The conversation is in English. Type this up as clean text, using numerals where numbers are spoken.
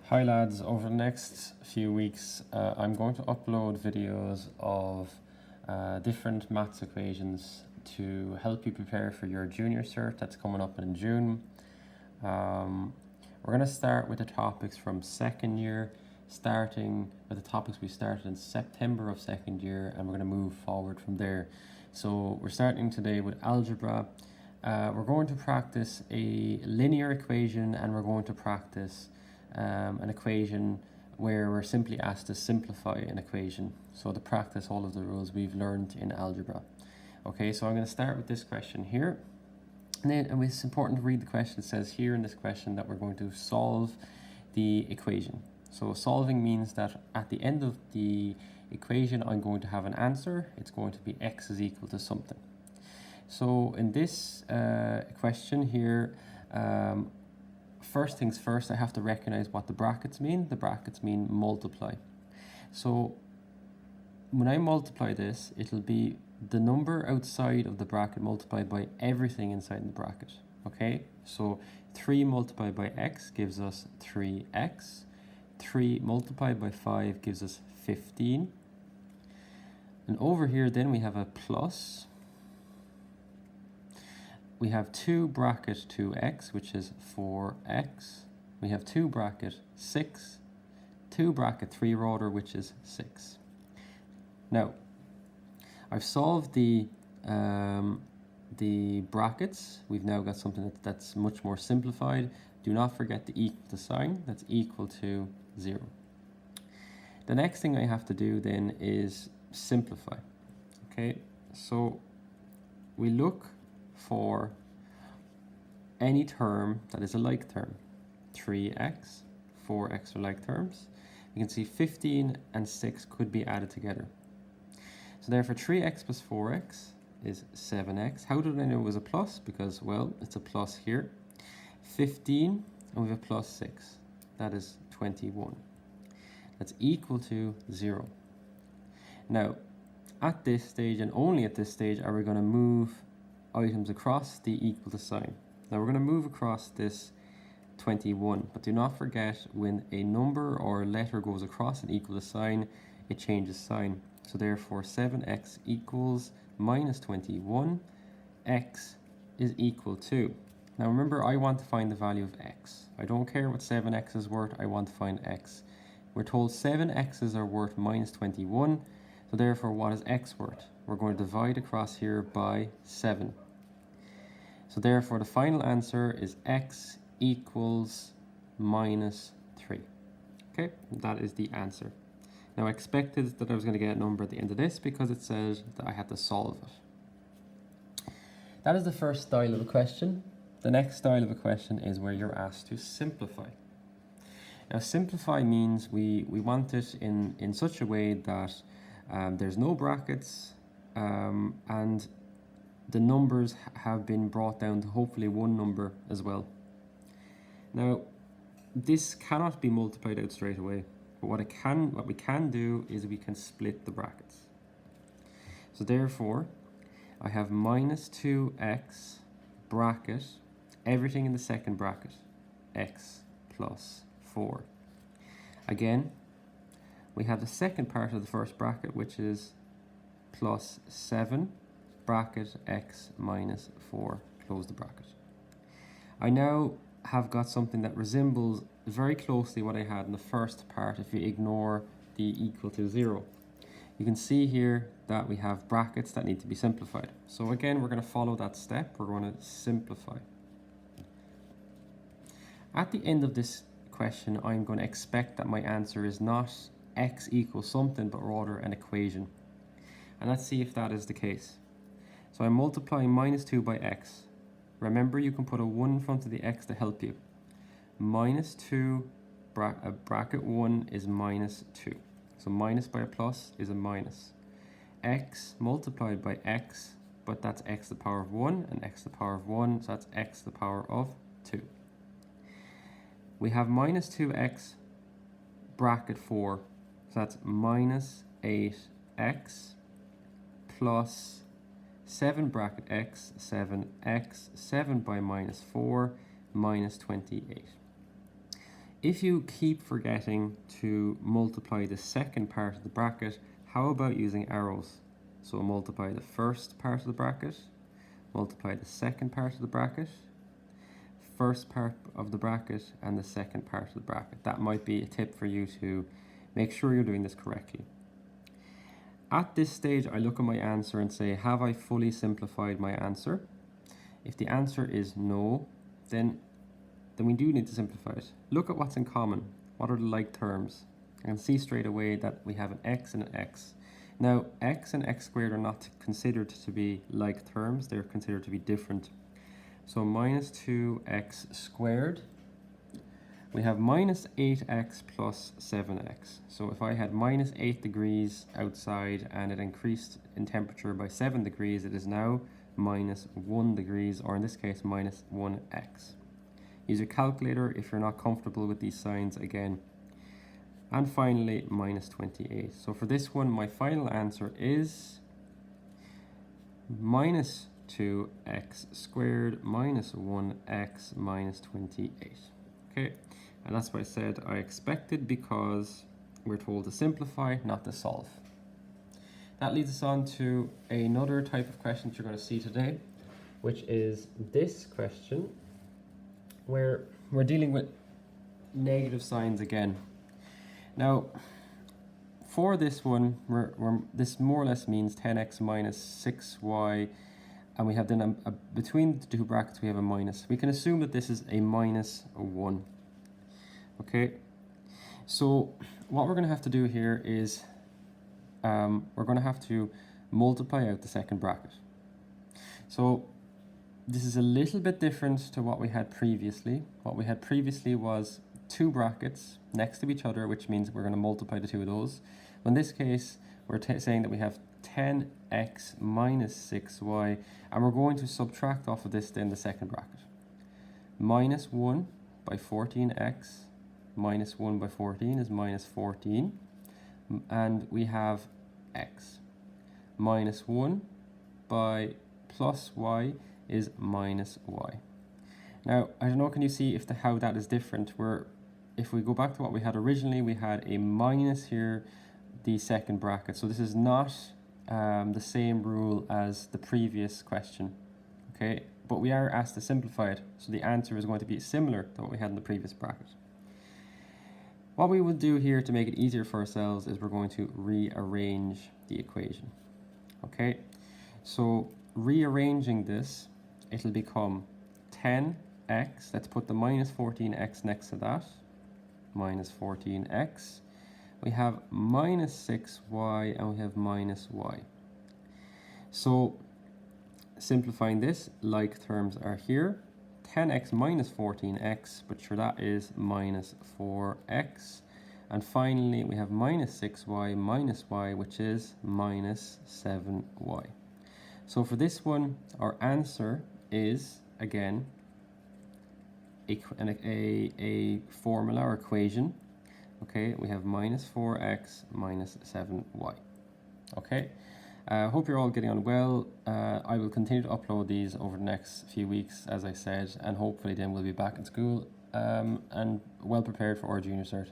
Hi lads, over the next few weeks I'm going to upload videos of different maths equations to help you prepare for your junior cert that's coming up in June. We're going to start with the topics from second year, starting with the topics we started in September of second year, and we're going to move forward from there. So we're starting today with algebra. We're going to practice a linear equation, and we're going to practice an equation where we're simply asked to simplify an equation. So to practice all of the rules we've learned in algebra. Okay, so I'm going to start with this question here. And then it's important to read the question. It says here in this question that we're going to solve the equation. So solving means that at the end of the equation, I'm going to have an answer. It's going to be x is equal to something. So in this question here, first things first, I have to recognize what the brackets mean. The brackets mean multiply. So when I multiply this, it'll be the number outside of the bracket multiplied by everything inside the bracket. Okay, so 3 multiplied by x gives us 3x. 3 multiplied by 5 gives us 15. And over here then we have a plus. We have 2 bracket 2x, which is 4x. We have 2 bracket 6, 2 bracket 3 order, which is 6. Now, I've solved the brackets. We've now got something that's much more simplified. Do not forget the equal to sign. That's equal to 0. The next thing I have to do then is simplify. Okay, so we look for any term that is a like term. 3x, 4x are like terms. You can see 15 and 6 could be added together. So therefore 3x plus 4x is 7x. How did I know it was a plus? Because, well, it's a plus here. 15 and we have a plus 6. That is 21. That's equal to 0. Now, at this stage and only at this stage are we going to move items across the equal to sign. Now we're going to move across this 21, but do not forget when a number or a letter goes across an equal to sign, it changes sign. So therefore 7x equals minus 21, x is equal to. Now remember, I want to find the value of x. I don't care what 7x is worth, I want to find x. We're told 7x's are worth minus 21, so therefore what is x worth? We're going to divide across here by 7. So therefore the final answer is x equals minus 3. Okay, that is the answer. Now I expected that I was going to get a number at the end of this because it says that I had to solve it. That is the first style of a question. The next style of a question is where you're asked to simplify. Now simplify means we want it in such a way that there's no brackets and the numbers have been brought down to hopefully one number as well. Now, this cannot be multiplied out straight away, but what we can do is we can split the brackets. So therefore, I have minus 2x bracket, everything in the second bracket, x plus 4. Again, we have the second part of the first bracket, which is plus 7 bracket x minus 4, close the bracket. I now have got something that resembles very closely what I had in the first part if you ignore the equal to 0. You can see here that we have brackets that need to be simplified. So again, we're going to follow that step. We're going to simplify. At the end of this question, I'm going to expect that my answer is not x equals something, but rather an equation. And let's see if that is the case. So I'm multiplying minus 2 by x. Remember, you can put a 1 in front of the x to help you. Minus 2 bracket 1 is minus 2. So minus by a plus is a minus. X multiplied by x, but that's x to the power of 1 and x to the power of 1, so that's x to the power of 2. We have minus 2x bracket 4, so that's minus 8x plus 7 bracket x, 7x, 7 by minus 4, minus 28. if you keep forgetting to multiply the second part of the bracket, how about using arrows? So multiply the first part of the bracket, multiply the second part of the bracket, first part of the bracket, and the second part of the bracket. That might be a tip for you to make sure you're doing this correctly. At this stage, I look at my answer and say, have I fully simplified my answer? If the answer is no, then we do need to simplify it. Look at what's in common. What are the like terms? I can see straight away that we have an x and an x. Now, x and x squared are not considered to be like terms. They're considered to be different. So minus 2x squared. We have minus 8x plus 7x. So if I had minus 8 degrees outside and it increased in temperature by 7 degrees, it is now minus 1 degrees, or in this case, minus 1x. Use your calculator if you're not comfortable with these signs again. And finally, minus 28. So for this one, my final answer is minus 2x squared minus 1x minus 28. Okay, and that's what I said I expected, because we're told to simplify, not to solve. That leads us on to another type of question that you're going to see today, which is this question, where we're dealing with negative signs again. Now, for this one, this more or less means 10x minus 6y, and we have then between the two brackets we have a minus. We can assume that this is a minus 1. Okay, so what we're going to have to do here is we're going to have to multiply out the second bracket. So this is a little bit different to what we had previously. What we had previously was two brackets next to each other, which means we're going to multiply the two of those. In this case, we're saying that we have 10x minus 6y, and we're going to subtract off of this then the second bracket. Minus 1 by 14x minus 1 by 14 is minus 14, and we have x. Minus 1 by plus y is minus y. Now, I don't know, can you see how that is different? If we go back to what we had originally, we had a minus here, the second bracket. So this is not the same rule as the previous question, okay? But we are asked to simplify it, so the answer is going to be similar to what we had in the previous bracket. What we will do here to make it easier for ourselves is we're going to rearrange the equation, okay? So rearranging this, it'll become 10x, let's put the minus 14x next to that, minus 14x. We have minus 6y and we have minus y. So simplifying this, like terms are here. 10x minus 14x, but sure, that is minus 4x. And finally, we have minus 6y minus y, which is minus 7y. So for this one, our answer is, again, a formula or equation. Okay, we have minus 4x minus 7y. Okay, hope you're all getting on well. I will continue to upload these over the next few weeks, as I said, and hopefully then we'll be back in school and well prepared for our junior cert.